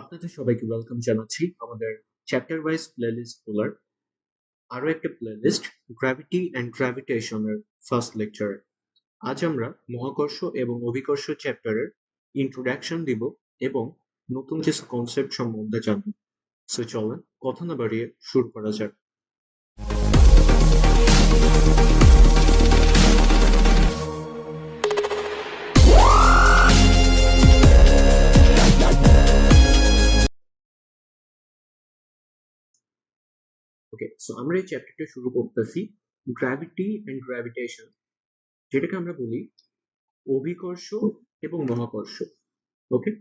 আপনাদের সবাইকে ওয়েলকাম জানাচ্ছি আমাদের চ্যাপ্টার ওয়াইজ প্লেলিস্ট গুলার আরো একটা প্লেলিস্ট গ্র্যাভিটি অ্যান্ড গ্র্যাভিটেশনের ফার্স্ট লেকচারে। আজ আমরা মহাকর্ষ এবং অভিকর্ষ চ্যাপ্টারের ইন্ট্রোডাকশন দিব এবং নতুন কিছু কনসেপ্ট সম্বন্ধে জানব। সো চলেন কথা না বাড়িয়ে শুরু করা যাক। ওকে, সো আমরা এই চ্যাপ্টারটা শুরু করতেছি গ্র্যাভিটি অ্যান্ড গ্র্যাভিটেশন, যেটাকে আমরা বলি অভিকর্ষ এবং মহাকর্ষ। ওকে,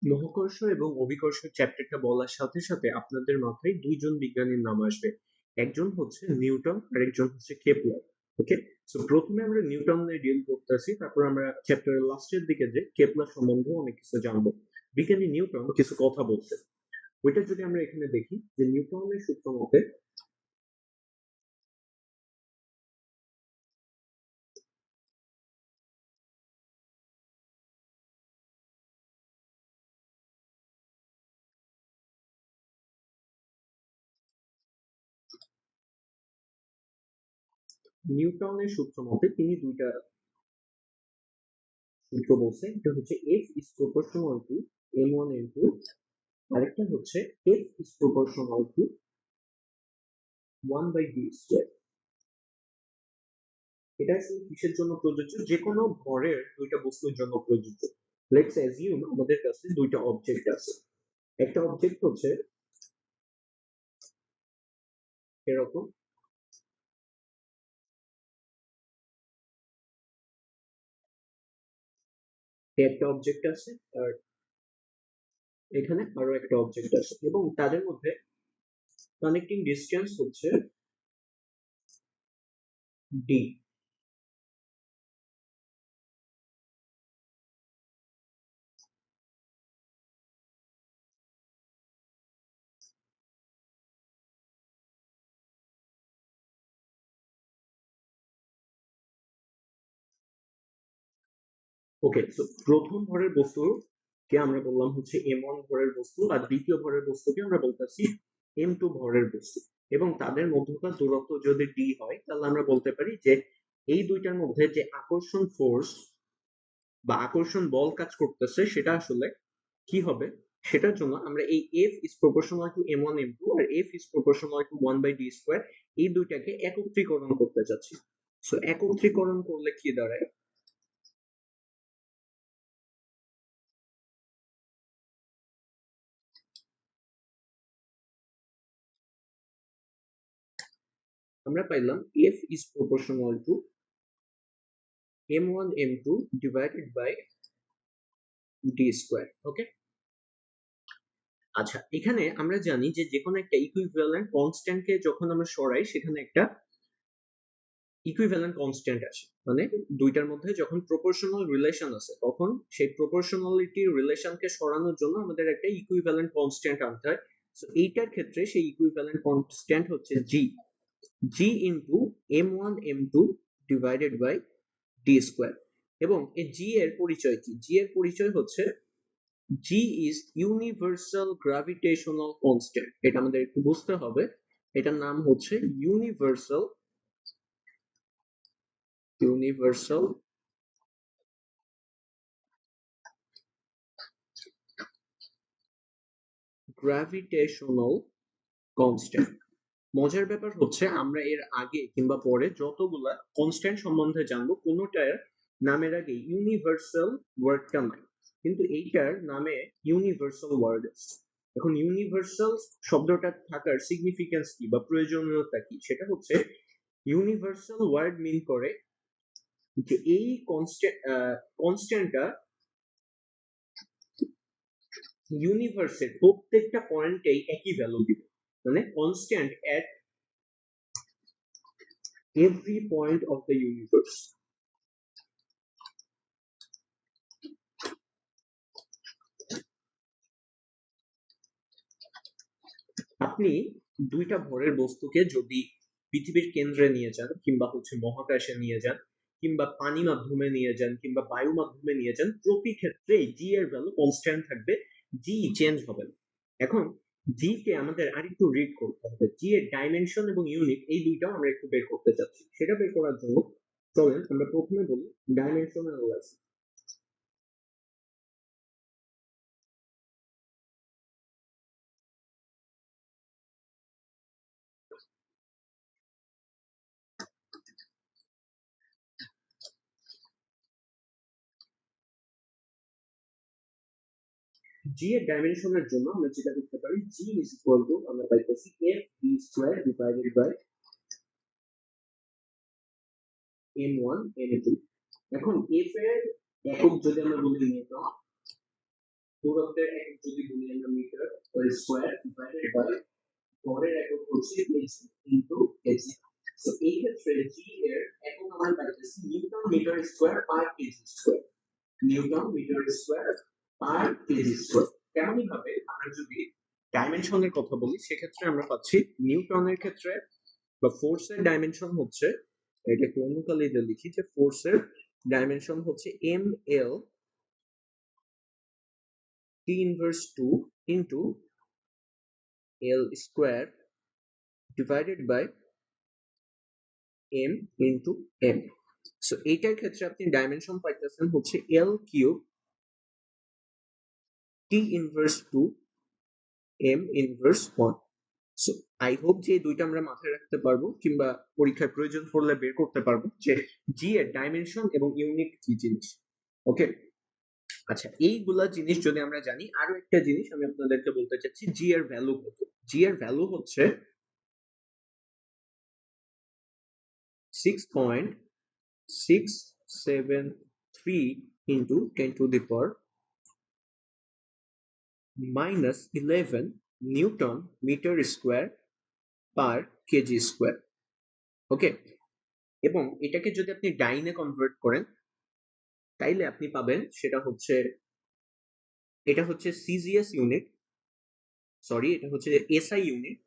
মহাকর্ষ এবং অভিকর্ষ চ্যাপ্টারটা বলার সাথে সাথে আপনাদের মাথায় দুইজন বিজ্ঞানীর নাম আসবে। একজন হচ্ছে নিউটন আর একজন হচ্ছে কেপলার। ওকে, সো প্রথমে আমরা নিউটন নিয়ে ডিল করতেছি, তারপর আমরা চ্যাপ্টারের লাস্টের দিকে যে কেপলার সম্বন্ধে অনেক কিছু জানবো। বিজ্ঞানী নিউটন কিছু কথা বলছে, ওইটা যদি আমরা এখানে দেখি যে নিউটনের সূত্র মতে তিনি দুইটা সূত্র বলছে। একটা হচ্ছে F is proportional to m1 m2, আরেকটা হচ্ছে F is proportional to 1/d²। এটা আসলে কিসের জন্য প্রযোজ্য? যে কোনো ভরের দুইটা বস্তুর জন্য প্রযোজ্য। লেটস অ্যাজিউম আমাদের কাছে দুইটা অবজেক্ট আছে। একটা অবজেক্ট হচ্ছে এরকম, একটা অবজেক্ট আছে, আর এখানে আরো একটা অবজেক্ট আছে, এবং তাদের মধ্যে কানেক্টিং ডিসটেন্স হচ্ছে ডি। ওকে, তো প্রথম ভরের বস্তুকে আমরা বললাম হচ্ছে m1 ভরের বস্তু, আর দ্বিতীয় ভরের বস্তুকে আমরা বলতেছি m2 ভরের বস্তু। এবং তাদের মধ্যকার দূরত্ব যদি d হয়, তাহলে আমরা বলতে পারি যে এই দুইটার মধ্যে যে আকর্ষণ ফোর্স বা আকর্ষণ বল কাজ করতেছে সেটা আসলে কি হবে, সেটার জন্য আমরা এই f is proportional to m1 m2 R f is proportional to 1/d², এই দুইটাকে একত্রীকরণ করতে যাচ্ছি। সো একত্রীকরণ করলে কি দাঁড়ায়? আমরা পাইলাম f is proportional to m1 m2 divided by d²। ওকে, আচ্ছা, এখানে আমরা জানি যে যেকোনো একটা ইকুইভ্যালেন্ট কনস্ট্যান্টকে যখন আমরা সরাই সেখানে একটা ইকুইভ্যালেন্ট কনস্ট্যান্ট আসে। মানে দুইটার মধ্যে যখন প্রপোর্শনাল রিলেশন আছে তখন সেই প্রপোর্শনালিটি রিলেশনকে সরানোর জন্য আমাদের একটা ইকুইভ্যালেন্ট কনস্ট্যান্ট আনতে হয়। সো এইটার ক্ষেত্রে সেই ইকুইভ্যালেন্ট কনস্ট্যান্ট হচ্ছে G, G into m1 m2 divided by d²। এবং এই জি এর পরিচয় কি? জি এর পরিচয় হচ্ছে জি ইজ ইউনিভার্সাল গ্র্যাভিটেশনাল কনস্ট্যান্ট। এটা আমাদের একটু বুঝতে হবে। এটার নাম হচ্ছে ইউনিভার্সাল গ্র্যাভিটেশনাল কনস্ট্যান্ট। মজার ব্যাপার হচ্ছে আমরা এর আগে কিংবা পরে যতগুলা কনস্ট্যান্ট সম্বন্ধে জানবো কোনোটার নামের আগে ইউনিভার্সাল ওয়ার্ডটা নাই, কিন্তু এইটার নামে ইউনিভার্সাল ওয়ার্ড আছে। এখন ইউনিভার্সাল শব্দটা থাকার সিগনিফিকেন্স কি বা প্রয়োজনীয়তা কি? সেটা হচ্ছে ইউনিভার্সাল ওয়ার্ড মিন করে যে এই কনস্ট্যান্টটা ইউনিভার্সের প্রত্যেকটা পয়েন্টেই একই ভ্যালু দিবে। মানে constant at every point of the universe. আপনি দুইটা ভরের বস্তুকে যদি পৃথিবীর কেন্দ্রে নিয়ে যান কিংবা মহাকাশে নিয়ে যান কিংবা পানি মাধ্যমে নিয়ে যান কিংবা বায়ু মাধ্যমে নিয়ে যান, প্রতি ক্ষেত্রে জি এর ভ্যালু কনস্ট্যান্ট থাকবে, জি চেঞ্জ হবে না। এখন জি কে আমাদের আরেকটু রিড করতে হবে, জি এর ডাইমেনশন এবং ইউনিট এই দুইটাও আমরা একটু বের করতে চাচ্ছি। সেটা বের করার জন্য চলেন আমরা প্রথমে বলি ডাইমেনশন অ্যানালাইসিস। জি এর ডাইমেনশনের জন্য আমরা যেটা করতে পারি, জি ইজ ইকুয়াল টু আমরা পাইতেছি F B square divided by N one N two. এখন এফ এর একক যদি আমরা বলি নিউটন, দূরত্বের একক যদি বলি আমরা metre per square divided by ভরের একক হচ্ছে কেজি ইনটু কেজি। তো এই ক্ষেত্রে জি এর একক আমরা পাইতেছি newton metre square per KG square, newton metre square per KG square. তেমনি ভাবে আমরা যদি ডাইমেনশনের কথা বলি সেক্ষেত্রে আমরা পাচ্ছি নিউটনের ক্ষেত্রে বা ফোর্সের ডাইমেনশন হচ্ছে, এটা অন্য কালিতে লিখি যে ফোর্সের ডাইমেনশন হচ্ছে M L T inverse 2 into L square divided by M into M. So এইটার ক্ষেত্রে আপনি ডাইমেনশন পাইতেছেন হচ্ছে L cube T inverse 2 M inverse 1। So I hope যে এই দুইটা আমরা মাথায় রাখতে পারবো কিংবা পরীক্ষায় প্রয়োজন পড়লে বের করতে পারবো যে জি এর ডাইমেনশন এবং ইউনিট কি জিনিস। ওকে, আচ্ছা এইগুলা জিনিস যদি আমরা জানি, আরো একটা জিনিস আমি আপনাদেরকে বলতে চাচ্ছি, জি এর ভ্যালু কত। জি এর ভ্যালু হচ্ছে 6.673 into 10 to the power -11 newton metre square per KG square. Okay, এবং এটাকে যদি আপনি ডাইনে কনভার্ট করেন তাইলে আপনি পাবেন সেটা হচ্ছে, এটা হচ্ছে সিজিএস ইউনিট, সরি এটা হচ্ছে এসআই ইউনিট।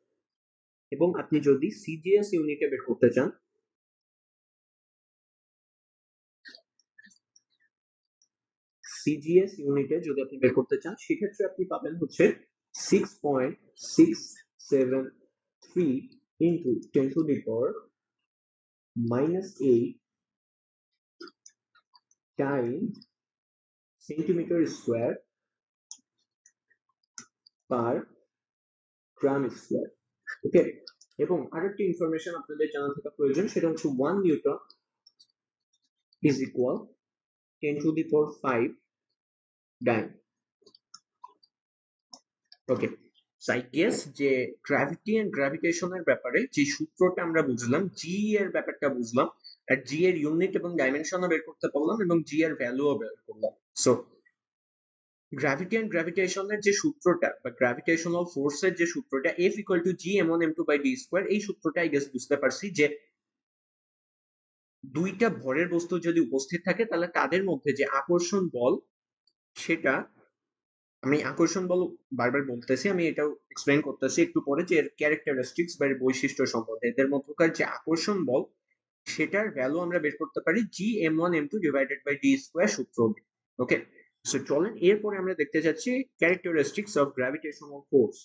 এবং আপনি যদি সিজিএস ইউনিটে বের করতে চান, সিজিএস ইউনিটে যদি আপনি বের করতে চান সেক্ষেত্রে আপনি পাবেন হচ্ছে 6.673 into 10 to the power -8 time centimetre square per gram square. Okay, এবং আরেকটি ইনফরমেশন আপনাদের জানা থাকা প্রয়োজন, সেটা হচ্ছে 1 newton is equal 10 to the power 5 dyne. Okay, so I guess যে গ্র্যাভিটি এন্ড গ্র্যাভিটেশনের ব্যাপারে যে সূত্রটা আমরা বুঝলাম, জি এর ব্যাপারটা বুঝলাম, আর জি এর ইউনিট এবং ডাইমেনশনও বের করতে পারলাম এবং জি এর ভ্যালুও বের করলাম। সো গ্র্যাভিটি এন্ড গ্র্যাভিটেশনের যে সূত্রটা বা গ্র্যাভিটেশনাল ফোর্সের যে সূত্রটা F equal to G M one M two by D square, এই সূত্রটা আই গেস বুঝতে পারছি যে দুইটা ভরের বস্তু যদি উপস্থিত থাকে তাহলে তাদের মধ্যে যে আকর্ষণ বল, সেটা আমি আকর্ষণ বল বারবার বলতেছি, আমি এটাও এক্সপ্লেইন করতেছি একটু পরে যে এর ক্যারেক্টারিস্টিক্স বা এর বৈশিষ্ট্য সম্বন্ধে, এদের মধ্যকার যে আকর্ষণ বল সেটার ভ্যালু আমরা বের করতে পারি G M one M two divided by D square সূত্র। ওকে, সো চলেন এরপরে আমরা দেখতে যাচ্ছি ক্যারেক্টারিস্টিক্স অফ গ্র্যাভিটেশনাল ফোর্স।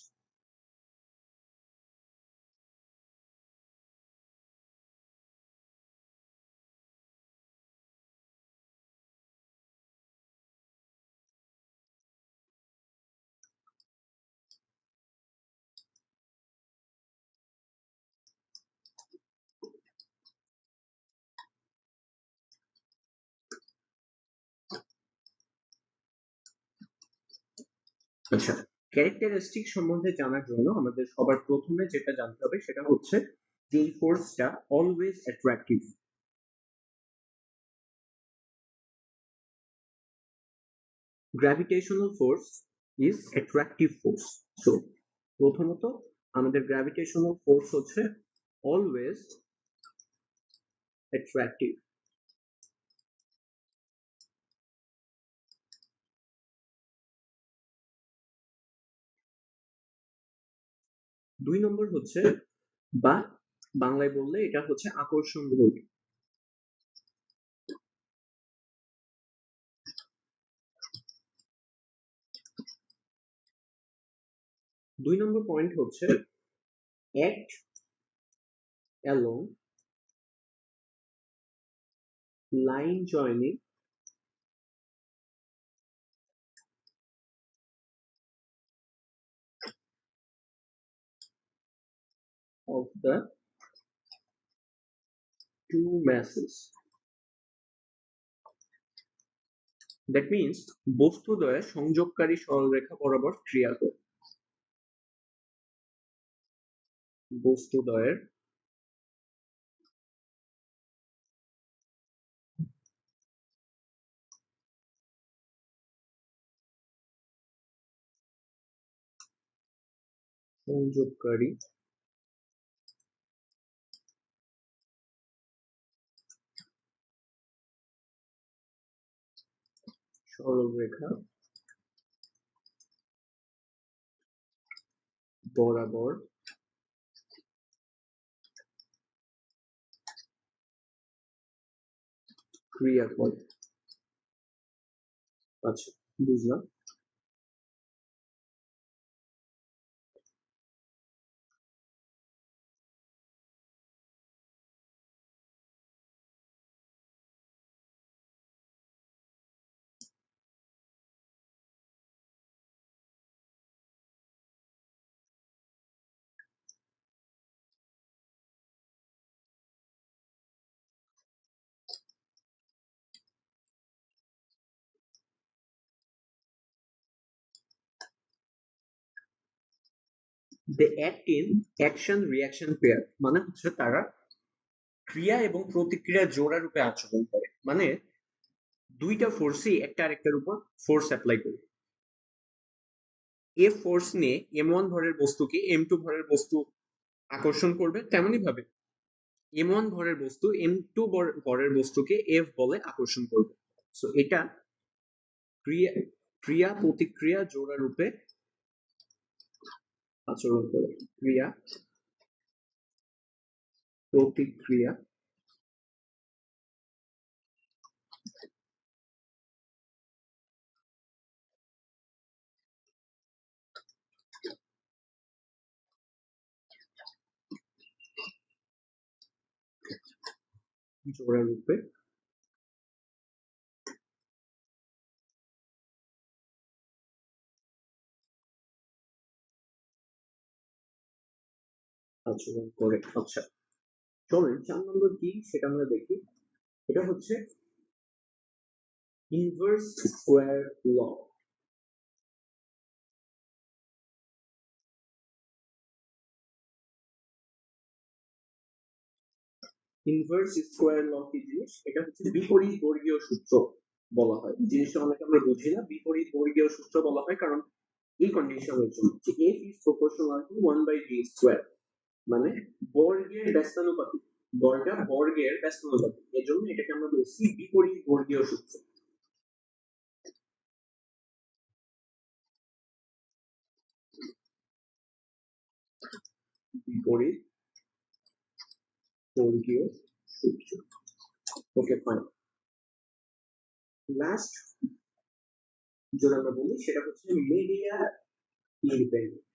আচ্ছা, ক্যারেক্টারিস্টিক সম্বন্ধে জানার জন্য আমাদের সবার প্রথমে যেটা জানতে হবে সেটা হচ্ছে যে এই ফোর্সটা always attractive. Gravitational force is attractive force. So প্রথমত আমাদের গ্র্যাভিটেশনাল ফোর্স হচ্ছে অলওয়েজ অ্যাট্রাকটিভ। 2 নম্বর হচ্ছে বা বাংলায় বললে এটা হচ্ছে আকর্ষণ বল। 2 নম্বর পয়েন্ট হচ্ছে act along line joining of the two masses. That means বস্তুদ্বয় সংযোগকারী সরলরেখা বরাবর ক্রিয়া করে। বস্তুদ্বয়ের সংযোগকারী সরলরেখা বরাবর ক্রিয়া করে। আচ্ছা, বুঝলাম। They act in action reaction pair, মানে হচ্ছে তারা ক্রিয়া এবং প্রতিক্রিয়া জোড়া রূপে আচরণ করে, মানে দুইটা ফোর্সই একটা আরেকটার উপর ফোর্স অ্যাপ্লাই করে। এফ ফোর্স নিয়ে m1 ভরের বস্তুকে m2 ভরের বস্তু আকর্ষণ করবে, তেমনি ভাবে m1 ভরের বস্তু m2 ভরের বস্তুকে f বলে আকর্ষণ করবে। সো এটা ক্রিয়া ক্রিয়া প্রতিক্রিয়া জোড়া রূপে আচরণ করে। ক্রিয়া প্রতিক্রিয়া জোড়া রূপে আচরণ করে। আচ্ছা, চলেন 4 নম্বর কি সেটা আমরা দেখি। এটা হচ্ছে ইনভার্স স্কোয়ার ল। ইনভার্স স্কোয়ার ল কি জিনিস? এটা হচ্ছে বিপরীত বর্গীয় সূত্র বলা হয়। জিনিসটা অনেকে আমরা বুঝি না, বিপরীত বর্গীয় সূত্র বলা হয় কারণ এই কন্ডিশনের জন্য যে f is proportional to 1/d square, মানে বর্গের ব্যস্তানুপাতিক, গড়টা বর্গের ব্যস্তানুপাতিক, এজন্য এটাকে আমরা বলছি বিপরীত বর্গীয় সূত্র। বিপরীত বর্গীয় সূত্র। ওকে, ফাইন। লাস্ট যেটা আমরা বলি সেটা হচ্ছে মিডিয়া ইন্ডিপেন্ডেন্ট।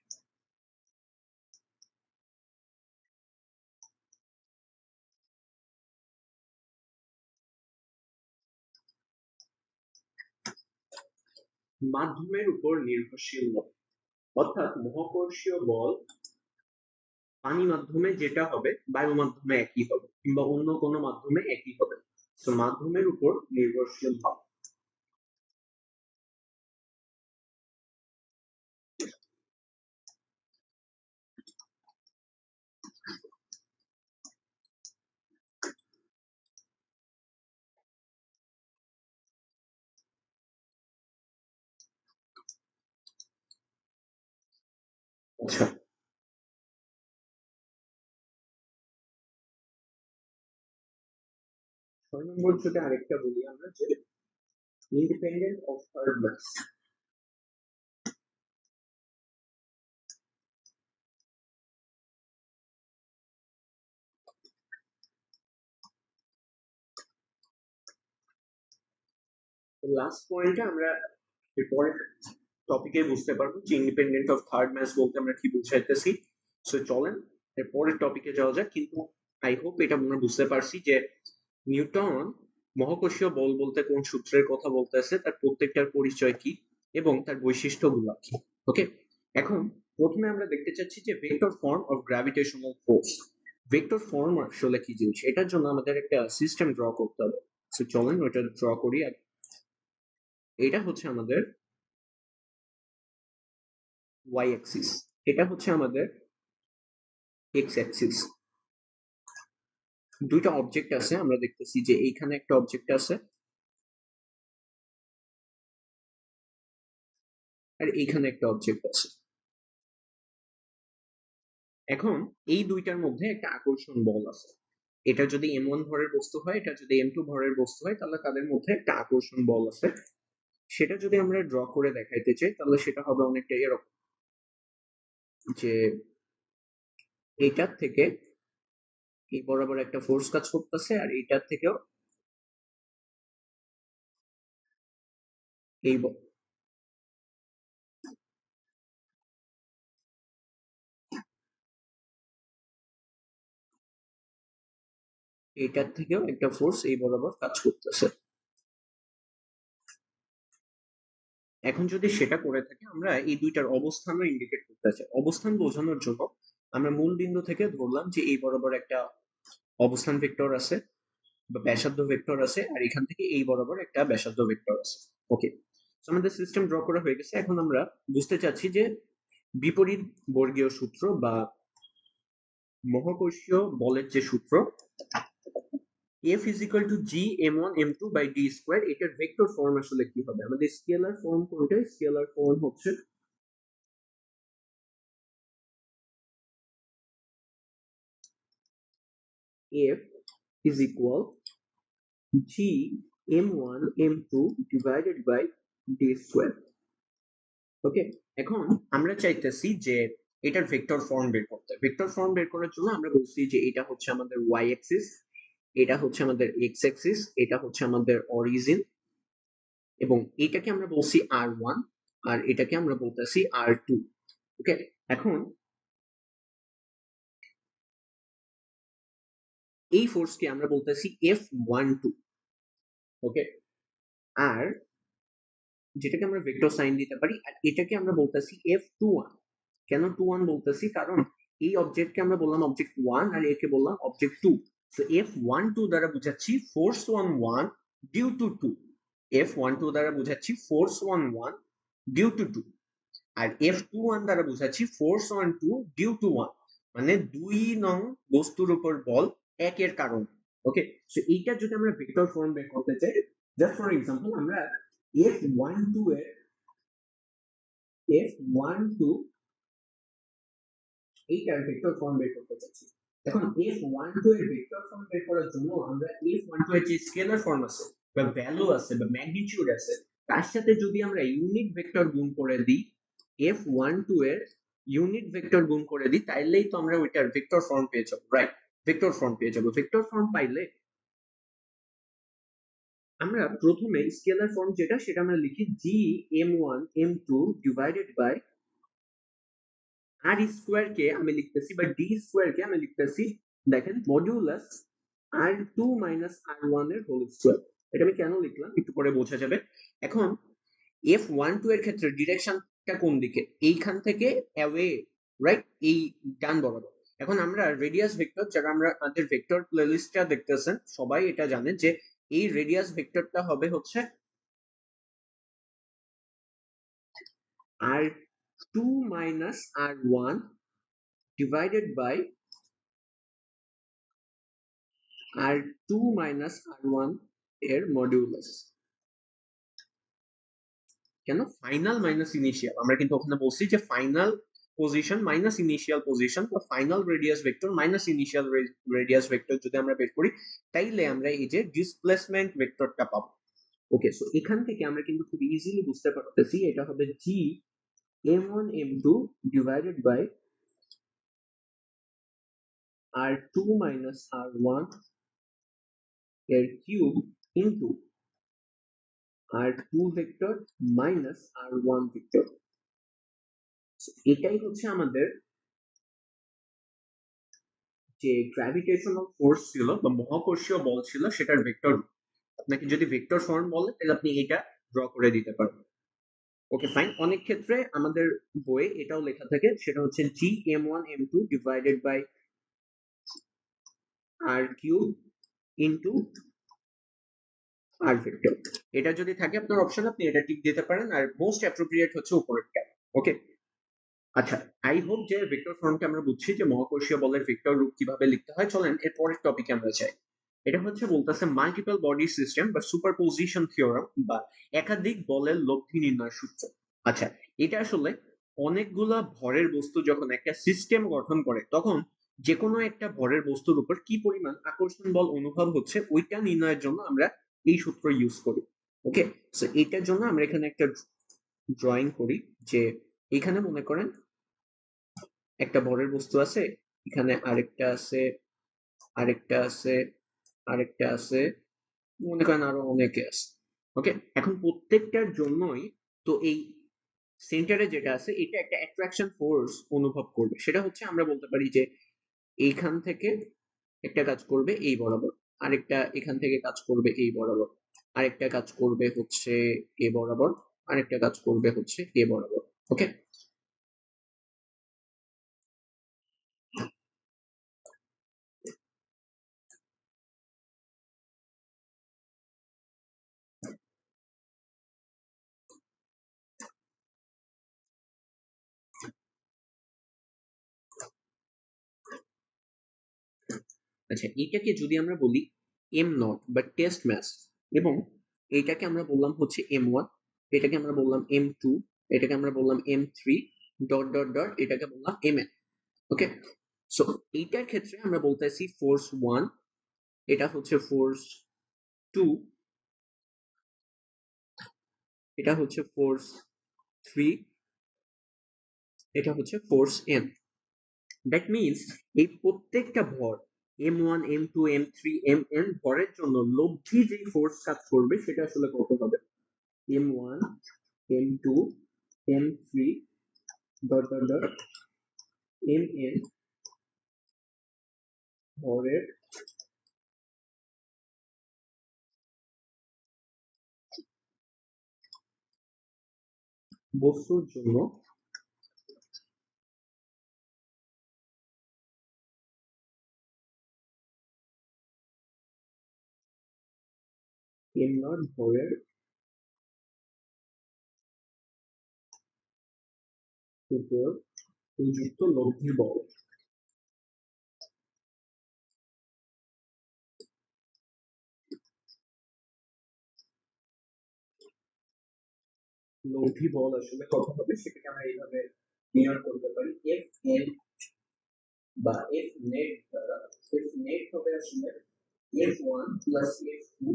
মাধ্যমের উপর নির্ভরশীল নয়, অর্থাৎ মহাকর্ষীয় বল পানি মাধ্যমে যেটা হবে বায়ু মাধ্যমে একই হবে, কিংবা অন্য কোনো মাধ্যমে একই হবে। তো মাধ্যমের উপর নির্ভরশীল হয়। আচ্ছা, 6 নম্বর যদি আরেকটা বলি আমরা, যে independent of her mass. Last পয়েন্টে আমরা এরপরে টপিকে বুঝতে পারবো যে ইন্ডিপেন্ডেন্ট অফ থার্ড ম্যাচ বলতে আমরা কি বুঝাইতেছি। সো চলেন এর পরের টপিকে যাওয়া যাক, কিন্তু আই হোপ এটা আমরা বুঝতে পারছি যে নিউটন মহাকর্ষীয় বল বলতে কোন সূত্রের কথা বলতেছে, তার প্রত্যেকটার পরিচয় কি এবং তার বৈশিষ্ট্যগুলো কি। ওকে, এখন প্রথমে আমরা দেখতে চাচ্ছি যে vector form of gravitational force. Vector form আসলে কি জিনিস, এটার জন্য আমাদের একটা সিস্টেম ড্র করতে হবে। সো চলেন ওইটা ড্র করি। এটা হচ্ছে আমাদের ওয়াই অ্যাক্সিস, এটা হচ্ছে আমাদের এক্স অ্যাক্সিস। দুইটা অবজেক্ট আছে, আমরা দেখতেছি যে এইখানে একটা অবজেক্ট আছে আর এইখানে একটা অবজেক্ট আছে। এখন এই দুইটার মধ্যে একটা আকর্ষণ বল আছে। এটা যদি m1 ভরের বস্তু হয়, এটা যদি m2 ভরের বস্তু হয়, তাহলে তাদের মধ্যে একটা আকর্ষণ বল আছে। সেটা যদি আমরা ড্র করে দেখাইতে চাই তাহলে সেটা হবে অনেকটা এরকম, যে এইটার থেকে এই বরাবর একটা ফোর্স কাজ করতেছে আর এইটার থেকেও এই এইটার থেকেও একটা ফোর্স এই বরাবর কাজ করতেছে। এখন যদি সেটা করে থাকি, আমরা এই দুইটার অবস্থানও ইন্ডিকেট করতে চাই। অবস্থান বোঝানোর জন্য আমরা মূল বিন্দু থেকে ধরলাম যে এই বরাবর একটা অবস্থান ভেক্টর আছে বা ব্যাসার্ধ ভেক্টর আছে, আর এখান থেকে এই বরাবর একটা ব্যাসার্ধ ভেক্টর আছে। ওকে, আমাদের সিস্টেম ড্র করা হয়ে গেছে। এখন আমরা বুঝতে চাচ্ছি যে বিপরীত বর্গীয় সূত্র বা মহাকর্ষীয় বলের যে সূত্র F is equal to G m1 m2 by d square, এটার ভেক্টর ফর্ম আসলে কি হবে? আমাদের স্কেলার ফর্ম কোনটা? স্কেলার ফর্ম হচ্ছে F is equal G m1 m2 divided by d square. ওকে, এখন আমরা চাইতেছি যে এটার ভেক্টর ফর্ম বের করতে। ভেক্টর ফর্ম বের করার জন্য আমরা বলছি যে এটা হচ্ছে আমাদের ওয়াই অ্যাক্সিস, এটা হচ্ছে আমাদের এক্স অ্যাক্সিস, এটা হচ্ছে আমাদের অরিজিন, এবং এটাকে আমরা বলছি r1 আর এটাকে আমরা বলতেছি r2। ওকে, এখন এই ফোর্সকে আমরা বলতেছি F12। ওকে, আর যেটাকে আমরা ভেক্টর সাইন দিতে পারি, আর এটাকে আমরা বলতেছি F21। কেন 21 বলতেছি? কারণ এই অবজেক্টকে আমরা বললাম অবজেক্ট 1 আর একে বললাম অবজেক্ট 2। সো F12 দ্বারা বুঝাচ্ছি ফোর্স 11 ডিউ টু 2। F12 দ্বারা বুঝাচ্ছি force 11 due to 2, R F21 দ্বারা বুঝাচ্ছি ফোর্স 12 ডিউ টু 1, মানে 2 নং বস্তুর উপর বল 1 এর কারণ। ওকে, সো এইটা যদি আমরা ভেক্টর ফর্ম বের করতে চাই, জাস্ট ফর এক্সাম্পল আমরা F12 এর F12 এইটার ভেক্টর ফর্ম বের করতে চাচ্ছি। এখন F12 এর ভেক্টর ফর্ম বের করার জন্য আমরা F12 এর যে স্কেলার ফর্ম আছে বা ভ্যালু আছে বা ম্যাগনিটিউড আছে, তার সাথে যদি আমরা ইউনিট ভেক্টর গুণ করে দিই, F12 এর ইউনিট ভেক্টর গুণ করে দিই, তাইলেই তো আমরা ওইটার ভেক্টর ফর্ম পেয়ে যাবো। রাইট, ভেক্টর ফর্ম পেয়ে যাবো। ভেক্টর ফর্ম পাইলে আমরা প্রথমে স্কেলার ফর্ম যেটা, সেটা আমরা লিখি G m1 m2 divided by R square কে আমি লিখতেছি বা ডি স্কোয়ার কে আমি লিখতেছি, দেখেন, মডিউলাস r2 মাইনাস r1 এর হোল স্কোয়ার। এটা আমি কেন লিখলাম একটু পরে বোঝা যাবে। এখন F12 এর ক্ষেত্রে ডিরেকশনটা কোন দিকে? এইখান থেকে অ্যাওয়ে, রাইট, এই ডান বরাবর। এখন আমরা রেডিয়াস ভেক্টর, যারা আমরা আমাদের ভেক্টর প্লেলিস্টটা দেখতেছেন সবাই এটা জানেন যে এই রেডিয়াস ভেক্টরটা হবে হচ্ছে r2 minus r1 divided by r2 minus r1 এর মডিউলাস। কেন ফাইনাল মাইনাস ইনিশিয়াল? আমরা কিন্তু ওখানে বলছি যে final position minus initial position, বা final radius vector minus initial radius vector যদি আমরা বের করি, তাইলে আমরা এই যে ডিসপ্লেসমেন্ট ভেক্টরটা পাবো। ওকে, সো এখান থেকে আমরা কিন্তু খুব ইজিলি বুঝতে পারতেছি এটা হবে জি m1 m2 divided by r2 minus r1 এর cube into r2 vector minus r1 vector. এটাই হচ্ছে আমাদের যে গ্র্যাভিটেশনাল ফোর্স ছিল বা মহাকর্ষীয় বল ছিল সেটার ভেক্টর। আপনাকে যদি ভেক্টর ফর্ম বলে তাহলে আপনি এটা ড্র করে দিতে পারবেন। Okay fine. অনেক ক্ষেত্রে আমাদের বইয়ে এটাও লেখা থাকে, সেটা হচ্ছে G m1 m2 divided by r cube into r vector. এটা যদি থাকে আপনার অপশন, আপনি এটা টিক দিতে পারেন, আর মোস্ট অ্যাপ্রোপ্রিয়েট হচ্ছে উপরেরটা। ওকে, আচ্ছা, আই হোপ যে ভেক্টর ফর্মটা আমরা বুঝছি যে মহাকর্ষীয় বলের ভেক্টর রূপ কিভাবে লিখতে হয়। চলেন এর পরের টপিকে আমরা যাই। এটা হচ্ছে বলতেছে মাল্টিপল বডি সিস্টেম বা সুপারপোজিশন থিওরাম বা একাধিক বলের লব্ধি নির্ণয় সূত্র। আচ্ছা, এটা আসলে অনেকগুলা ভরের বস্তু যখন একটা সিস্টেম গঠন করে তখন যে কোনো একটা ভরের বস্তুর উপর কি পরিমাণ আকর্ষণ বল অনুভব হচ্ছে ওইটা নির্ণয়ের জন্য আমরা এই সূত্র ইউজ করি। ওকে, সো এটার জন্য আমরা এখানে একটা ড্রয়িং করি যে এখানে মনে করেন একটা ভরের বস্তু আছে, এখানে আরেকটা আছে, আরেকটা আছে, আরেকটা আছে, মনে করেন আরো অনেকে আছে। ওকে, এখন প্রত্যেকটার জন্যই তো এই সেন্টারে যেটা আছে এটা একটা অ্যাট্রাকশন ফোর্স অনুভব করবে। সেটা হচ্ছে আমরা বলতে পারি যে এইখান থেকে একটা কাজ করবে এই বরাবর, আরেকটা এখান থেকে কাজ করবে এই বরাবর, আরেকটা কাজ করবে হচ্ছে এ বরাবর, আরেকটা কাজ করবে হচ্ছে এ বরাবর। ওকে, আচ্ছা, এটাকে যদি আমরা বলি এম নট বা টেস্ট ম্যাস, এবং এটাকে আমরা বললাম হচ্ছে m1, এটাকে আমরা বললাম m2, এটাকে আমরা বললাম m3, ডট ডট ডট এটাকে বললাম mn। ওকে, সো এইটার ক্ষেত্রে আমরা বলতেছি ফোর্স 1, এটা হচ্ছে ফোর্স 2, এটা হচ্ছে ফোর্স 3, এটা হচ্ছে ফোর্স n। দ্যাট মিনস এই প্রত্যেকটা ভর m1 m2 m3 mn ভরের জন্য লব্ধি যে ফোর্স কাজ করবে সেটা আসলে কত হবে? m1 m2 m3 dot dot dot mn ভরের বস্তুর জন্য m নট ভরের উপর প্রযুক্ত লব্ধি বল। লব্ধি বল আসলে কত হবে সেটাকে আমরা এইভাবে নির্ণয় করতে পারি এফ এন বা এফ নেট দ্বারা। এফ নেট হবে আসলে F one plus F two,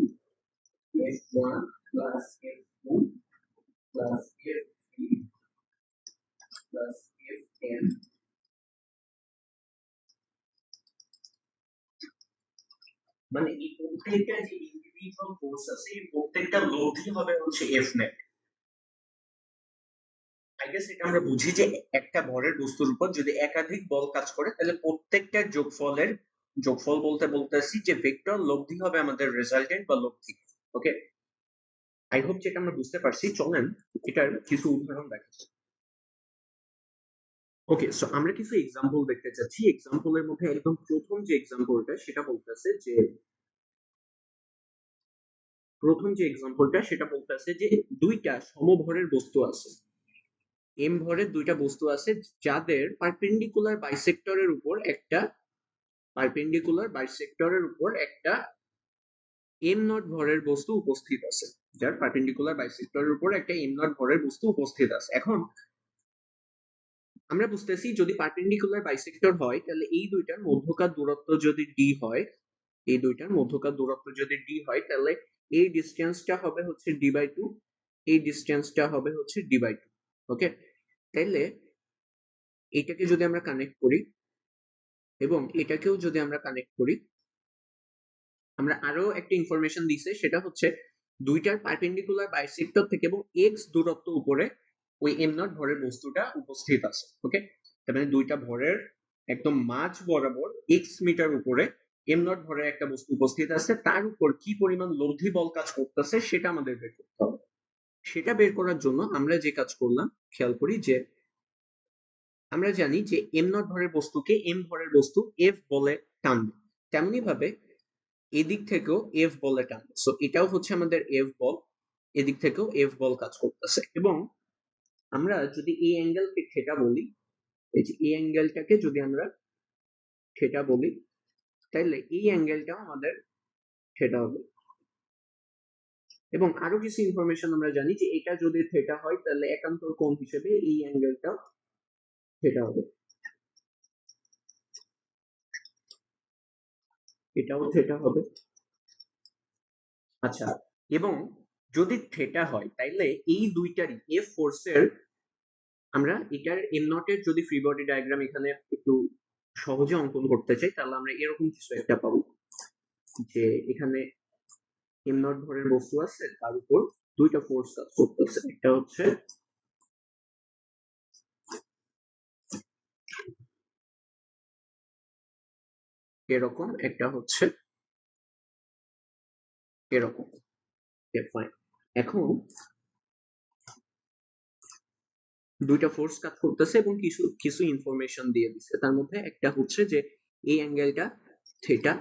F one plus F two plus F three plus F N, মানে এই প্রত্যেকটা যে ইন্ডিভিজুয়াল ফোর্স আছে এই প্রত্যেকটা লব্ধি হবে হচ্ছে এফ নেট। আই গেস এটা আমরা বুঝি যে একটা ভরের বস্তুর উপর যদি একাধিক বল কাজ করে তাহলে প্রত্যেকটার যোগফলের, যোগফল বলতে বলতেছি যে ভেক্টর লব্ধি হবে আমাদের রেজাল্টেন্ট বা লব্ধি। ওকে, আই হোপ যেটা আমরা বুঝতে পারছি। চলেন এটার কিছু উদাহরণ দেখাচ্ছি। ওকে, সো আমরা কিছু এক্সাম্পল দেখতে চাচ্ছি। এক্সাম্পলের মধ্যে একদম প্রথম যে এক্সাম্পলটা সেটা বলতেছে যে, প্রথম যে এক্সাম্পলটা সেটা বলতেছে যে দুইটা সমভরের বস্তু আছে, এম ভরের দুইটা বস্তু আছে যাদের পারপেন্ডিকুলার বাইসেক্টরের উপর একটা, পারপেন্ডিকুলার বাইসেক্টরের উপর একটা এম নট ভরের বস্তু উপস্থিত আছে, যার পারপেন্ডিকুলার বাইসেক্টরের উপর একটা এম নট ভরের বস্তু উপস্থিত আছে। এখন আমরা বুঝতেছি যদি পারপেন্ডিকুলার বাইসেক্টর হয় তাহলে এই দুইটার মধ্যকার দূরত্ব যদি ডি হয়, এই দুইটার মধ্যকার দূরত্ব যদি ডি হয় তাহলে এই ডিসটেন্সটা হবে হচ্ছে ডি বাই টু, এই ডিসটেন্সটা হবে হচ্ছে ডি বাই টু। ওকে, তাইলে এটাকে যদি আমরা কানেক্ট করি এবং এটাকেও যদি আমরা কানেক্ট করি, আমরা আরো একটা ইনফরমেশন দিছে সেটা হচ্ছে দুইটার পারপেন্ডিকুলার বাইসেক্টর থেকে এবং এক্স দূরত্ব উপরে ওই এম নট ভরের বস্তুটা উপস্থিত আছে। ওকে, তার মানে দুইটা ভরের একদম মাঝ বরাবর এক্স মিটার উপরে এম নট ভরের একটা বস্তু উপস্থিত আছে, তার উপর কি পরিমাণ লব্ধি বল কাজ করতেছে সেটা আমাদের বের করতে হবে। সেটা বের করার জন্য আমরা যে কাজ করলাম, খেয়াল করি যে আমরা জানি যে এম নট ভরের বস্তুকে এম ভরের বস্তু এফ বলে টানবে, তেমনি ভাবে এদিক থেকেও এফ বলে টানবে। সো এটাও হচ্ছে আমাদের এফ বল, এদিক থেকেও এফ বল কাজ করতেছে। এবং আমরা যদি এই অ্যাঙ্গেলকে থিটা বলি, এই যে এই অ্যাঙ্গেলটাকে যদি আমরা থিটা বলি, তাহলে এই অ্যাঙ্গেলটাও আমাদের থিটা হবে। এবং আরো কিছু ইনফরমেশন আমরা জানি যে এটা যদি থিটা হয় তাহলে একান্তর কোণ হিসেবে এই অ্যাঙ্গেলটাও থিটা হবে, এটাও থিটা হবে। আচ্ছা, এবং যদি থিটা হয় তাইলে এই দুইটারই এফ ফোর্সের, আমরা এটার এম নট এর যদি ফ্রি বডি ডায়াগ্রাম এখানে একটু সহজে অঙ্কন করতে চাই তাহলে আমরা এরকম কিছু একটা পাবো, যে এখানে এম নট ভরের বস্তু আছে, তার উপর দুইটা ফোর্স কাজ করতেছে। একটা হচ্ছে এরকম, একটা হচ্ছে এরকম। ফাইন, এখন দুইটা ফোর্স কাজ করতেছে এবং কিছু কিছু ইনফরমেশন দিয়ে দিচ্ছে। তার মধ্যে একটা হচ্ছে যে এই অ্যাঙ্গেলটা থিটা,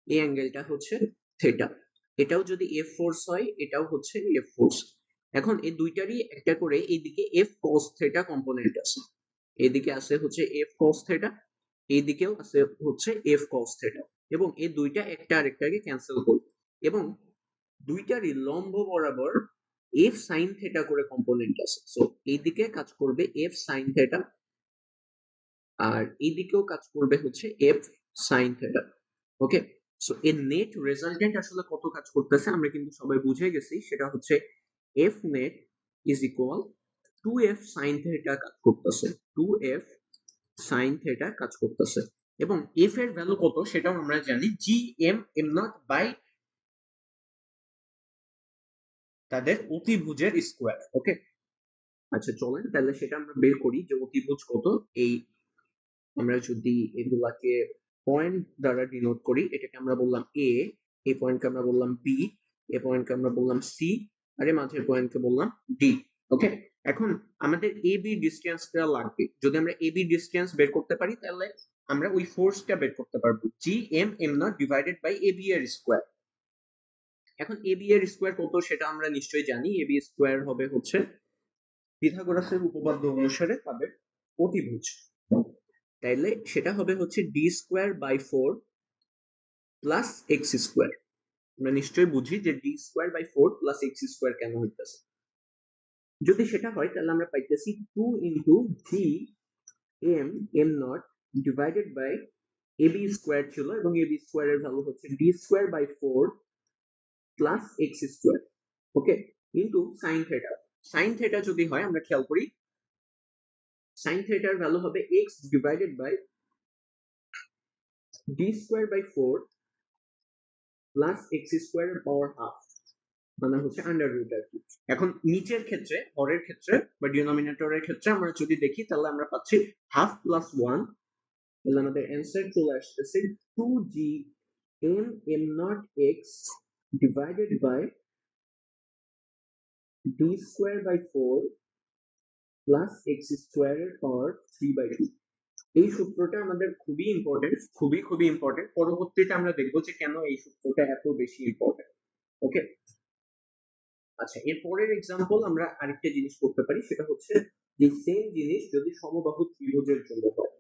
এই অ্যাঙ্গেলটা হচ্ছে থিটা। এটাও যদি এফ ফোর্স হয়, এটাও হচ্ছে এফ ফোর্স। এখন এই দুইটারই একটা করে এইদিকে এফ কস থিটা কম্পোনেন্ট আছে, এইদিকে আছে হচ্ছে এফ কস থিটা, এইদিকেও আছে হচ্ছে এফ কস থিটা, এবং এই দুইটা একটা আরেকটাকে ক্যান্সেল করবে। এবং দুইটারই লম্ব বরাবর এফ সাইন থিটা করে কম্পোনেন্ট আছে। সো এইদিকে কাজ করবে এফ সাইন থিটা, আর এইদিকেও কাজ করবে হচ্ছে এফ সাইন থিটা। ওকে, সো এর নেট রেজাল্টেন্ট আসলে কত কাজ করতেছে আমরা কিন্তু সবাই বুঝে গেছি, সেটা হচ্ছে F net is equal two F sine theta কাজ করতেছে, টু এফ সাইন থিটা কাজ করতেছে। এবং এফ এর ভ্যালু কত সেটাও আমরা জানি, G M M naught by তাদের অতিভুজের স্কোয়ার। ওকে, আচ্ছা চলেন তাহলে সেটা আমরা বের করি যে অতিভুজ কত। এই আমরা যদি এগুলাকে পয়েন্ট দ্বারা ডিনোট করি, এটাকে আমরা বললাম এ, এই পয়েন্টকে আমরা বললাম বি, এই পয়েন্টকে আমরা বললাম সি, আর এই মাঝের পয়েন্টকে বললাম ডি। ওকে, এখন আমাদের এ বি ডিস্টেন্সটা লাগবে। যদি আমরা এ বি ডিস্টেন্স বের করতে পারি তাহলে আমরা ওই ফোর্সটা বের করতে পারবো, G M M naught divided by A B এর স্কোয়ার। এখন এ বি এর স্কোয়ার কত সেটা আমরা নিশ্চয়ই জানি, এ বি স্কোয়ার হবে হচ্ছে পিথাগোরাসের উপপাদ্য অনুসারে তাদের অতিভুজ। তাইলে সেটা হবে হচ্ছে D square by four plus X square. আমরা নিশ্চয়ই বুঝি যে D square by four plus X square কেন হইতেছে। যদি সেটা হয় তাহলে আমরা পাইতেছি two into G M M naught divided by A B square ছিল, এবং এ বি স্কোয়ার এর ভ্যালু হচ্ছে D square by four plus X square. Okay, into sine theta. Sine theta যদি হয় আমরা খেয়াল করি, সাইন থেটার ভ্যালু হবে X divided by D square by four plus X square এর পাওয়ার হাফ, মানে হচ্ছে আন্ডার রুট আর কি। এখন নিচের ক্ষেত্রে, হরের ক্ষেত্রে বা ডিনোমিনেটরের ক্ষেত্রে আমরা যদি দেখি তাহলে আমরা পাচ্ছি হাফ প্লাস ওয়ান, তাহলে আমাদের অ্যান্সার চলে আসতেছে two G M M naught X divided by D square by four plus X square এর পাওয়ার থ্রি বাই টু। এই সূত্রটা আমাদের খুবই ইম্পর্টেন্ট, খুবই খুবই ইম্পর্টেন্ট। পরবর্তীতে আমরা দেখবো যে কেন এই সূত্রটা এত বেশি ইম্পর্টেন্ট। ওকে, আচ্ছা এর পরের এক্সাম্পল আমরা আরেকটা জিনিস করতে পারি, সেটা হচ্ছে যে সেম জিনিস যদি সমবাহু ত্রিভুজের জন্য হয়।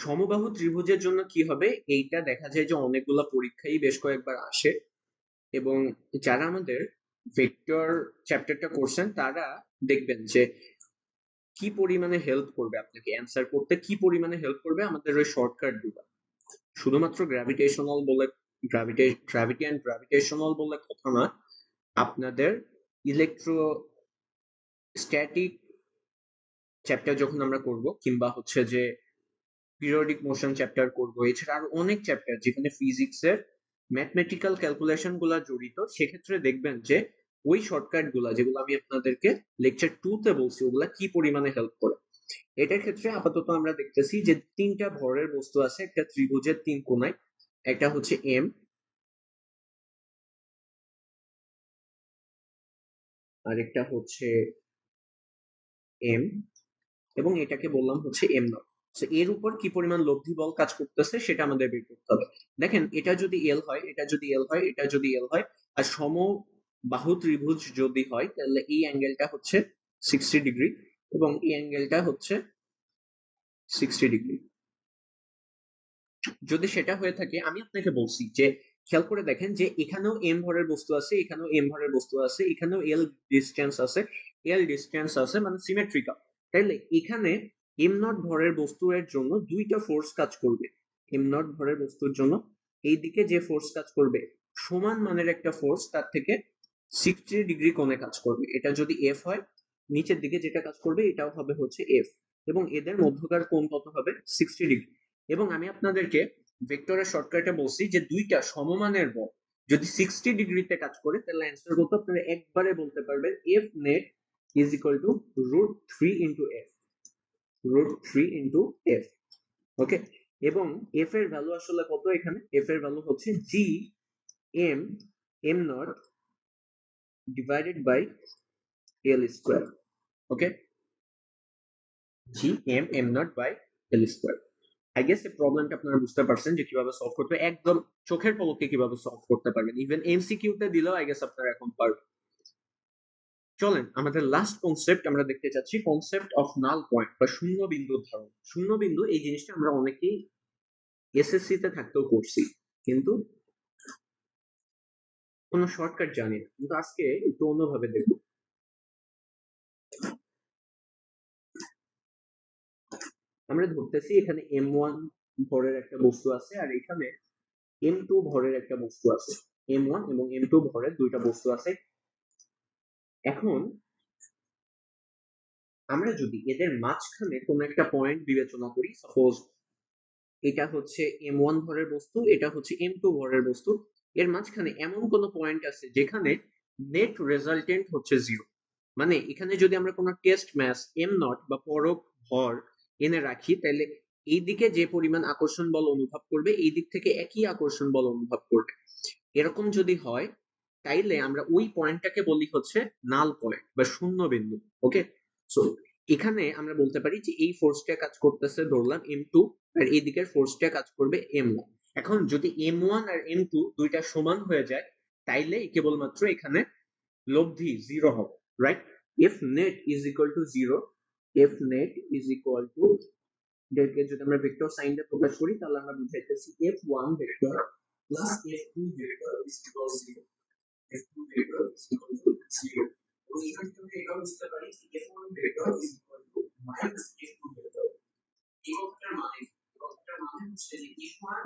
সমবাহু ত্রিভুজের জন্য কি হবে, এইটা দেখা যায় যে অনেকগুলা পরীক্ষায় বেশ কয়েকবার আসে, এবং যারা আমাদের ভেক্টর চ্যাপ্টারটা করছেন তারা দেখবেন যে কি পরিমাণে হেল্প করবে আপনাকে অ্যান্সার করতে, কি পরিমাণে হেল্প করবে আমাদের ওই শর্টকাট গুলো। শুধুমাত্র গ্র্যাভিটেশনাল বলে গ্র্যাভিটি অ্যান্ড গ্র্যাভিটেশনাল বলে কথা না, আপনাদের ইলেকট্রোস্ট্যাটিক চ্যাপ্টার যখন আমরা করব, কিংবা হচ্ছে যে পিরিয়ডিক মোশন চ্যাপ্টার করব, এছাড়া আরো অনেক চ্যাপ্টার যেখানে ফিজিক্সের ম্যাথমেটিক্যাল ক্যালকুলেশন গুলা জড়িত, সেক্ষেত্রে দেখবেন যে ওই শর্টকাট গুলা যেগুলো আমি আপনাদেরকে লেকচার 2 তে বলছি ওগুলা কি পরিমাণে হেল্প করে। এটার ক্ষেত্রে আপাতত আমরা দেখতেছি যে তিনটা ভরের বস্তু আছে একটা ত্রিভুজের তিন কোণায়, একটা হচ্ছে এম, আরেকটা হচ্ছে এম, এবং এটাকে বললাম হচ্ছে এম নট। তো এর উপর কি পরিমাণ লব্ধি বল কাজ করতেছে সেটা আমাদের বের করতে হবে। দেখেন এটা যদি এল হয়, এটা যদি এল হয়, এটা যদি এল হয়, আর সমবাহু ত্রিভুজ যদি হয়, তাহলে এই অ্যাঙ্গেলটা হচ্ছে 60 ডিগ্রি এবং এই অ্যাঙ্গেলটা হচ্ছে 60 ডিগ্রি। যদি সেটা হয়ে থাকে, আমি আপনাকে বলছি যে খেয়াল করে দেখেন যে এখানেও এম ভরের বস্তু আছে, এখানেও এম ভরের বস্তু আছে, এখানেও এল ডিস্টেন্স আছে, এল ডিস্টেন্স আছে, মানে সিমেট্রিক্যাল। তাইলে এখানে এম নট ভরের বস্তুর জন্য দুইটা ফোর্স কাজ করবে। এম নট ভরের বস্তুর জন্য এই দিকে যে ফোর্স কাজ করবে সমান মানের একটা ফোর্স তার থেকে 60 ডিগ্রি কোণে কাজ করবে। এটা যদি এফ হয়, নিচের দিকে যেটা কাজ করবে এটাও হবে হচ্ছে এফ, এবং এদের মধ্যকার কোণ কত হবে? 60 ডিগ্রি। এবং আমি আপনাদেরকে ভেক্টরের শর্টকাটে বলছি যে দুইটা সমমানের বল যদি 60 ডিগ্রিতে কাজ করে, তাহলে অ্যান্সার কত আপনারা একবারে বলতে পারবেন, F net is equal to √3 × F, √3 × F. Okay, এবং এফ এর ভ্যালু আসলে কত? এখানে এফ এর ভ্যালু হচ্ছে G M M naught divided by L square. Okay, G M M naught by L square. I guess এই প্রবলেমটা আপনারা বুঝতে পারছেন যে কিভাবে সলভ করতে হবে, একদম চোখের পলকে কিভাবে সলভ করতে পারবেন, ইভেন এমসিকিউ তে দিলেও আই গেস আপনারা এখন পারবেন। চলেন আমাদের লাস্ট কনসেপ্ট আমরা দেখতে চাচ্ছি, কনসেপ্ট অফ নাল পয়েন্ট বা শূন্য বিন্দুর ধারণা। শূন্য বিন্দু এই জিনিসটা আমরা অনেকেই এসএসসি তে থাকতেও করছি, কিন্তু কোনো শর্টকাট জানি না, কিন্তু আজকে একটু অন্যভাবে দেখব। আমরা ধরতেছি এখানে m1 ভরের একটা বস্তু আছে আর এখানে m2 ভরের একটা বস্তু আছে, m1 এবং m2 ভরের দুইটা বস্তু আছে। এখন আমরা যদি এদের মাঝখানে কোনো একটা পয়েন্ট বিবেচনা করি, সাপোজ এটা হচ্ছে m1 ভরের বস্তু, এটা হচ্ছে m2 ভরের বস্তু, এর মাঝখানে এমন কোনো পয়েন্ট আছে যেখানে নেট রেজাল্টেন্ট হচ্ছে 0, মানে এখানে যদি আমরা কোনো টেস্ট ম্যাস এম নট বা পরক ভর এনে রাখি, তাহলে এই দিকে যে পরিমাণ আকর্ষণ বল অনুভব করবে এই দিক থেকে একই আকর্ষণ বল অনুভব করবে। এরকম যদি হয় তাইলে আমরা ওই পয়েন্টটাকে বলি হচ্ছে নাল পয়েন্ট বা শূন্য বিন্দু। ওকে, সো এখানে আমরা বলতে পারি যে এই ফোর্সটা কাজ করতেছে ধরলাম m2, আর এই দিকের ফোর্সটা কাজ করবে m1। এখন যদি m1 আর m2 দুইটা সমান হয়ে যায়, তাইলে কেবলমাত্র এখানে লব্ধি 0 হবে, right? if net is equal to 0, if net is equal to, এটাকে যদি আমরা ভেক্টর সাইন দিয়ে প্রকাশ করি তাহলে আমরা বুঝাইতেছি f1 vector plus f2 vector is equal to 0, f2 vector is equal to 0। এবং এখান থেকে আমরা এটাও বুঝতে পারি যে f1 vector is equal to minus f2 vector. এই কথাটার মানে হচ্ছে যে f1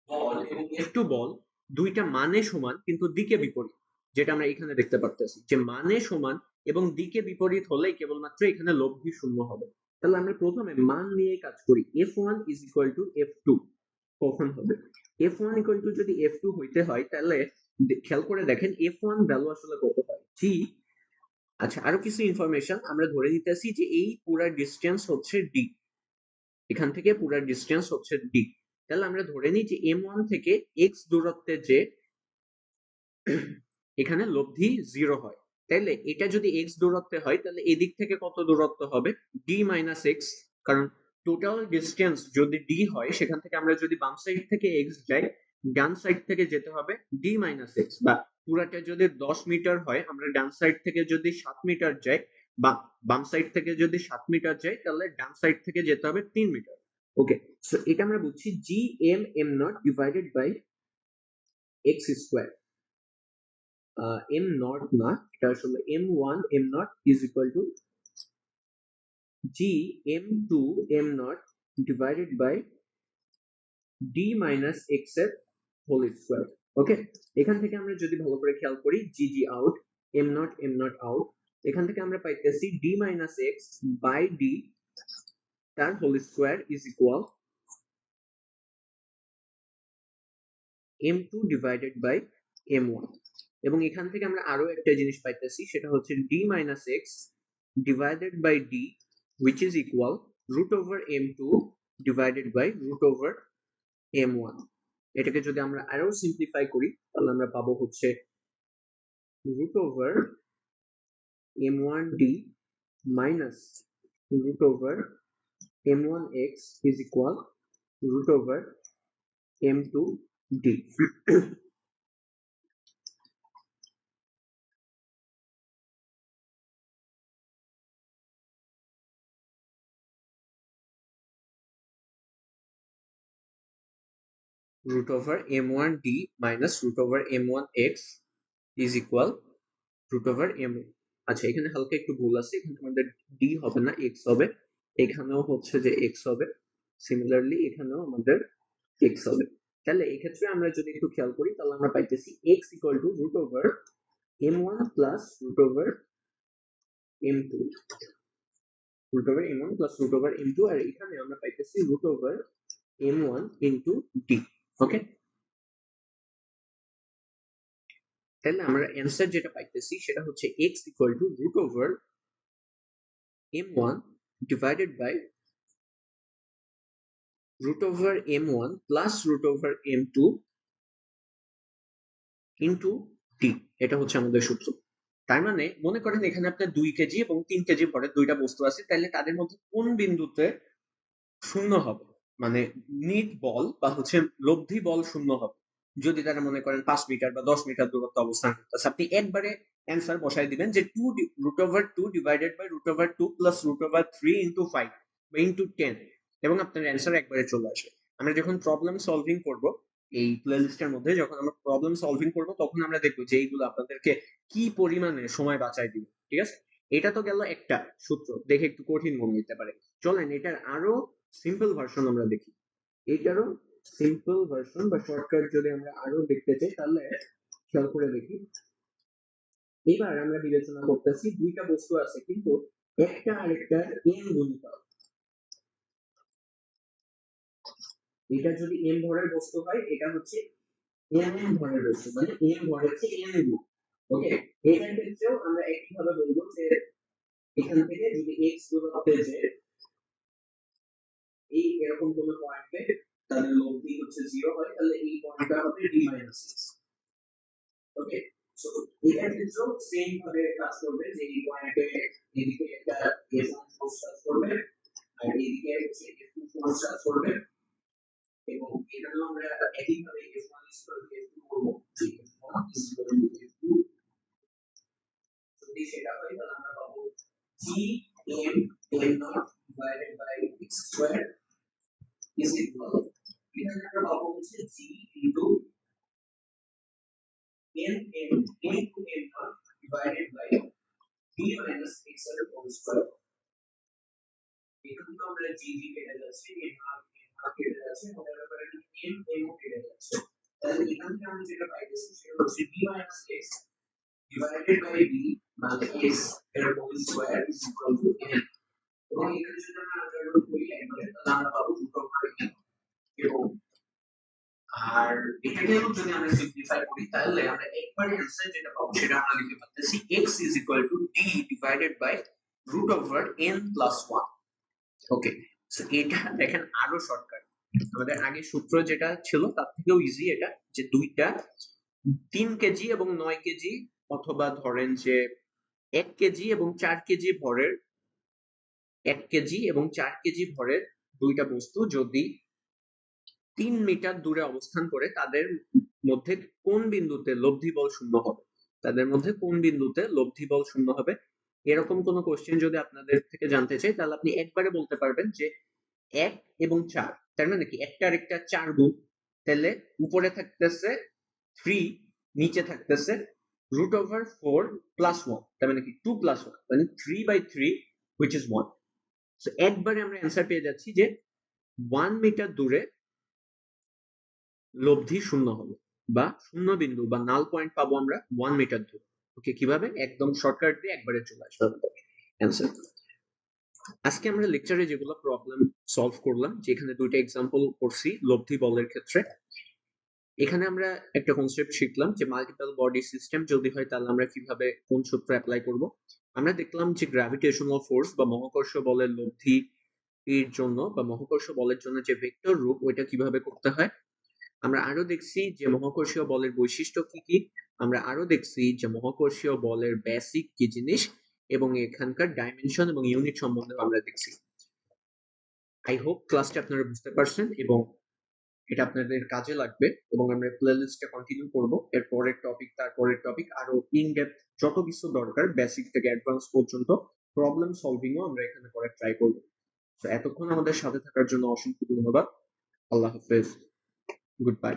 বল এবং f2 বল দুইটা মানে সমান কিন্তু দিকে বিপরীত, যেটা আমরা এখানে দেখতে পারতেছি যে মানে সমান এবং দিকে বিপরীত হলে কেবলমাত্র এখানে লব্ধি শূন্য হবে। তাহলে আমরা প্রথমে মান নিয়ে কাজ করি, f1 is equal to f2 কখন হবে? f1 equal to যদি f2 হইতে হয় তাহলে খেয়াল করে দেখেন f1 ভ্যালু আসলে কত হয়, জি। আচ্ছা, আরো কিছু ইনফরমেশন আমরা ধরে নিতেছি যে এই পুরা ডিসটেন্স হচ্ছে d, এখান থেকে পুরা ডিসটেন্স হচ্ছে d। তাহলে আমরা ধরে নিই যে m1 থেকে x দূরত্বে যে এখানে লব্ধি 0 হয়, তাইলে এটা যদি x দূরত্বে হয় তাহলে এদিক থেকে কত দূরত্ব হবে? d - x, কারণ টোটাল ডিসটেন্স যদি d হয় সেখান থেকে আমরা যদি বাম সাইড থেকে x যাই, ডান সাইড থেকে যেতে হবে d - x, বা পুরাটা যদি 10 মিটার হয় আমরা ডান সাইড থেকে যদি 7 মিটার যাই বা বাম সাইড থেকে যদি 7 মিটার যাই তাহলে ডান সাইড থেকে যেতে হবে 3 মিটার। ওকে, সো এটা আমরা বুঝছি gm m0 divided by x square. m0 না, এটা আসলে m1 m0 is equal to gm2 m0 divided by D minus X এর হোল স্কোয়ার। ওকে, এখান থেকে আমরা যদি ভালো করে খেয়াল করি, G G out, M nought out, এখান থেকে আমরা পাইতেছি D minus X by D তার whole square is equal m2 divided by m1। এবং এখান থেকে আমরা আরো একটা জিনিস পাইতেছি, সেটা হচ্ছে d minus X divided by d which is equal root over m2 divided by root over m1। এটাকে যদি আমরা আরো সিম্পলিফাই করি তাহলে আমরা পাবো হচ্ছে root over m1d minus root over m1x is equal root over m2d। root over m1d minus root over m1x is equal root over m। আচ্ছা, এখানে হালকা একটু ভুল আছে, এখানে আমাদের d হবে না, x হবে। এখানেও হচ্ছে যে x হবে, সিমিলারলি এখানেও আমাদের x হবে। তাহলে এই ক্ষেত্রে আমরা যদি একটু খেয়াল করি তাহলে আমরা পাইতেছি x equal to root over m1 plus root over m2, root over m1 plus root over m2, আর এখানে আমরা পাইতেছি root over m1 into d। ওকে, তাহলে আমরা অ্যান্সার যেটা পাইতেছি সেটা হচ্ছে x equal to root over m1 divided by root over m1 plus root over m2 into d। এটা হচ্ছে আমাদের সূত্র। তার মানে মনে করেন এখানে আপনার 2 কেজি এবং 3 কেজি ভরের দুইটা বস্তু আছে, তাহলে তাদের মধ্যে কোন বিন্দুতে শূন্য হবে, মানে নিট বল বা হচ্ছে লব্ধি বল শূন্য হবে, যদি তারা মনে করেন 5 মিটার বা 10 মিটার দূরত্ব অবস্থান করতেছে। আপনি একবারে অ্যান্সার বসাই দিবেন যে 2 root over 2 divided by root over 2 plus root over 3 into 5 বা into 10, এবং আপনার অ্যান্সার একবারে চলে আসবে। আমরা যখন প্রবলেম সলভিং করব এই প্লেলিস্টের মধ্যে, যখন আমরা প্রবলেম সলভিং করব তখন আমরা দেখবো যে এইগুলো আপনাদেরকে কি পরিমাণে সময় বাঁচায় দিবে। ঠিক আছে, এটা তো গেল একটা সূত্র, দেখে একটু কঠিন মনে হতে পারে। চলেন এটার আরো সিম্পল ভার্সন আমরা দেখি। এইটারও সিম্পল ভার্সন বা শর্টকাট যদি আমরা আরো দেখতে চাই তাহলে খেয়াল করে দেখি। এবার আমরা বিবেচনা করতেছি দুইটা বস্তু আছে কিন্তু একটা আরেকটার m গুণিতক। এটা যদি m ভরের বস্তু হয়, এটা হচ্ছে m ভরের বস্তু, মানে m ভর হচ্ছে m গুণ। ওকে, এটার ক্ষেত্রেও আমরা একইভাবে বলবো যে এখান থেকে যদি x দূরত্বে যে এই এরকম কোন পয়েন্টে তাহলে লব্ধি হচ্ছে 0 হয়, তাহলে এই পয়েন্টটা হবে d মাইনাস x। ওকে, সো এটার ক্ষেত্রেও সেম ভাবে কাজ করবে যে এই পয়েন্টে এদিকে একটা f1 ফোর্স কাজ করবে আর এদিকে হচ্ছে f2 ফোর্স কাজ করবে, এবং এখানেও আমরা একইভাবে f1 is equal to f2 করব, যে f1 is equal to f2। যদি সেটা হয় তাহলে আমরা পাবো g m m0 divided by x square is equal, এখানে আমরা পাবো হচ্ছে g into m m into m0 divided by d minus x এর হোল স্কয়ার। এখানে তো আমরা g g কেটে যাচ্ছে, m কেটে যাচ্ছে, মনে করেন m m কেটে যাচ্ছে, তাহলে এখান থেকে আমরা যেটা পাইতেছি সেটা হচ্ছে d minus x divided by d মানে x এর whole square is equal to m। এবং এখানে যদি আমরা আন্ডাররুট করি একবারে তাহলে আমরা পাবো রুট ওভার m। এবং আর এটাকেও যদি আমরা সিম্পলিফাই করি তাহলে আমরা একবারে অ্যানসার যেটা পাবো সেটা আমরা লিখতে পারতেছি x is equal to d divided by root over n plus 1। Okay, so এটা দেখেন আরো শর্টকাট। আমাদের আগে সূত্র যেটা ছিল তার থেকেও ইজি এটা, যে দুইটা 3 কেজি এবং 9 কেজি, অথবা ধরেন যে 1 কেজি এবং 4 কেজি ভরের 1 কেজি এবং 4 কেজি ভরের দুইটা বস্তু যদি 3 মিটার দূরে অবস্থান করে, তাদের মধ্যে কোন বিন্দুতে লব্ধি বল শূন্য হবে, তাদের মধ্যে কোন বিন্দুতে লব্ধি বল শূন্য হবে, এরকম কোন কোশ্চেন যদি আপনাদের থেকে জানতে চাই তাহলে আপনি একবারে বলতে পারবেন যে 1 এবং 4, তার মানে কি একটা আরেকটা 4 গুণ, তাহলে উপরে থাকতেছে 3, নিচে থাকতেছে root over 4 plus 1, তার মানে কি 2 plus 1, মানে 3/3 which is 1। সো একবারে আমরা অ্যান্সার পেয়ে যাচ্ছি যে 1 মিটার দূরে লব্ধি শূন্য হবে, বা শূন্য বিন্দু বা নাল পয়েন্ট পাবো আমরা 1 মিটার দূর। ওকে, কিভাবে? একদম শর্টকাট দিয়ে একবারে চলে আসবে আমাদের অ্যান্সার। আজকে আমরা লেকচারে যেগুলো প্রবলেম সলভ করলাম, যেখানে দুইটা এক্সাম্পল করছি লব্ধি বলের ক্ষেত্রে, এখানে আমরা একটা কনসেপ্ট শিখলাম যে মাল্টিপল বডি সিস্টেম যদি হয় তাহলে আমরা কিভাবে কোন সূত্র অ্যাপ্লাই করব। আমরা দেখলাম যে গ্র্যাভিটেশনাল ফোর্স বা মহাকর্ষ বলের লব্ধি এর জন্য বা মহাকর্ষ বলের জন্য যে ভেক্টর রূপ ওইটা কিভাবে করতে হয়। আমরা আরো দেখছি যে মহাকর্ষীয় বলের বৈশিষ্ট্য কি কি। আমরা আরো দেখছি যে মহাকর্ষীয় বলের বেসিক কি জিনিস, এবং এখানকার ডাইমেনশন এবং ইউনিট সম্বন্ধে আমরা দেখছি। আই হোপ ক্লাসটা আপনারা বুঝতে পারছেন এবং এটা আপনাদের কাজে লাগবে, এবং আমরা প্লেলিস্টটা কন্টিনিউ করব। এর পরের টপিক, তারপরের টপিক, আরো ইন ডেপথ যত কিছু দরকার বেসিক থেকে অ্যাডভান্স পর্যন্ত প্রবলেম সলভিংও আমরা এখানে করার ট্রাই করব। তো এতক্ষণ আমাদের সাথে থাকার জন্য অসংখ্য ধন্যবাদ। আল্লাহ হাফেজ, গুড বাই।